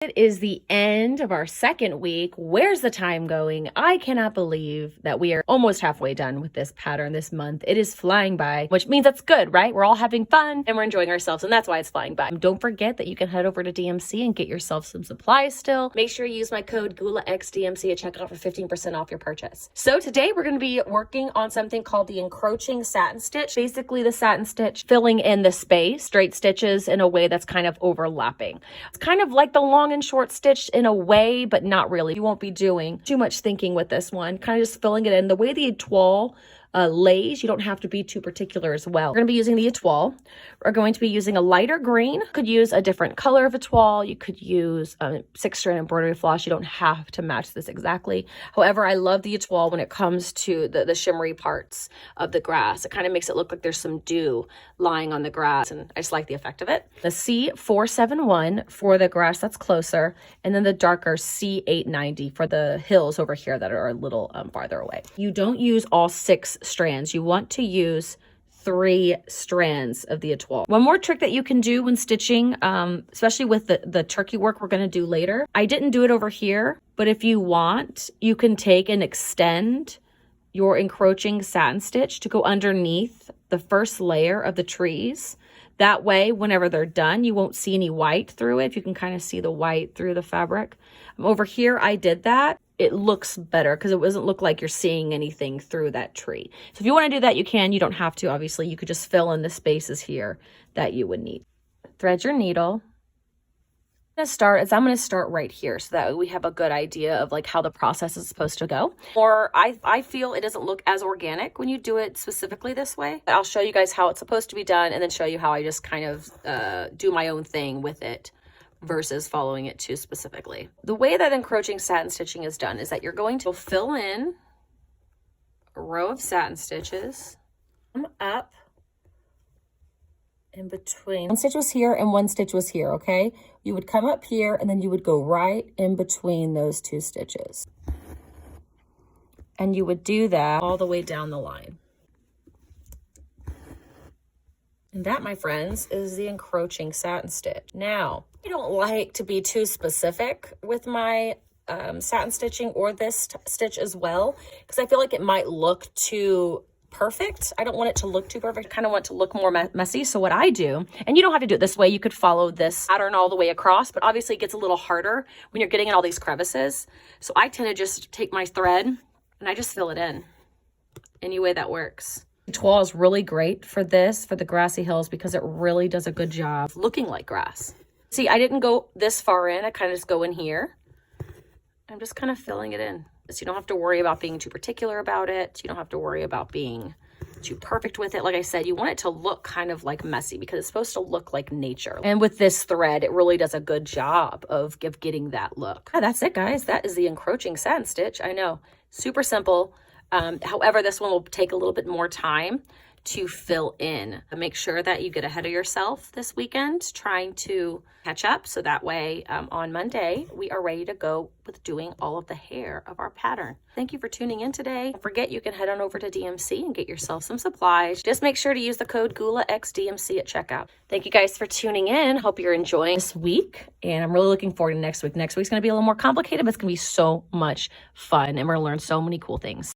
It is the end of our second week. Where's the time going? I cannot believe that we are almost halfway done with this pattern this month. It is flying by, which means that's good, right? We're all having fun and we're enjoying ourselves, and that's why it's flying by. Don't forget that you can head over to DMC and get yourself some supplies still. Make sure you use my code GULAXDMC at checkout for 15% off your purchase. So today we're going to be working on something called the Encroaching Satin Stitch. Basically the satin stitch filling in the space, straight stitches in a way that's kind of overlapping. It's kind of like the long and short stitch in a way, but not really. You won't be doing too much thinking with this one, kind of just filling it in. The way the Etoille lays, you don't have to be too particular as well. We're going to be using the Etoille. We're going to be using a lighter green. You could use a different color of Etoille. You could use 6-strand embroidery floss. You don't have to match this exactly. However, I love the Etoille when it comes to the shimmery parts of the grass. It kind of makes it look like there's some dew lying on the grass, and I just like the effect of it. The C471 for the grass that's closer, and then the darker C890 for the hills over here that are a little farther away. You don't use all 6 strands. You want to use 3 strands of the Etoille. One more trick that you can do when stitching, especially with the turkey work we're going to do later. I didn't do it over here, but if you want, you can take and extend your encroaching satin stitch to go underneath the first layer of the trees. That way, whenever they're done, you won't see any white through it. If you can kind of see the white through the fabric. Over here, I did that. It looks better because it doesn't look like you're seeing anything through that tree. So if you want to do that, you can. You don't have to, obviously. You could just fill in the spaces here that you would need. Thread your needle. I'm going to start right here so that we have a good idea of like how the process is supposed to go. Or I feel it doesn't look as organic when you do it specifically this way. I'll show you guys how it's supposed to be done and then show you how I just kind of do my own thing with it versus following it too specifically. The way that encroaching satin stitching is done is that you're going to fill in a row of satin stitches, come up in between. One stitch was here and one stitch was here, okay? You would come up here and then you would go right in between those 2 stitches. And you would do that all the way down the line. And that, my friends, is the encroaching satin stitch. Now, I don't like to be too specific with my satin stitching or this stitch as well, because I feel like it might look too perfect. I don't want it to look too perfect. I kind of want it to look more messy. So what I do, and you don't have to do it this way, you could follow this pattern all the way across, but obviously it gets a little harder when you're getting in all these crevices. So I tend to just take my thread and I just fill it in any way that works. Etoille is really great for this, for the grassy hills, because it really does a good job looking like grass. See, I didn't go this far in. I kind of just go in here. I'm just kind of filling it in. So you don't have to worry about being too particular about it. You don't have to worry about being too perfect with it. Like I said, you want it to look kind of like messy because it's supposed to look like nature. And with this thread, it really does a good job of getting that look. Yeah, that's it, guys. That is the encroaching satin stitch. I know, super simple. However, this one will take a little bit more time to fill in. Make sure that you get ahead of yourself this weekend, trying to catch up. So that way on Monday, we are ready to go with doing all of the hair of our pattern. Thank you for tuning in today. Don't forget, you can head on over to DMC and get yourself some supplies. Just make sure to use the code GULAXDMC at checkout. Thank you guys for tuning in. Hope you're enjoying this week. And I'm really looking forward to next week. Next week's going to be a little more complicated, but it's going to be so much fun. And we're going to learn so many cool things.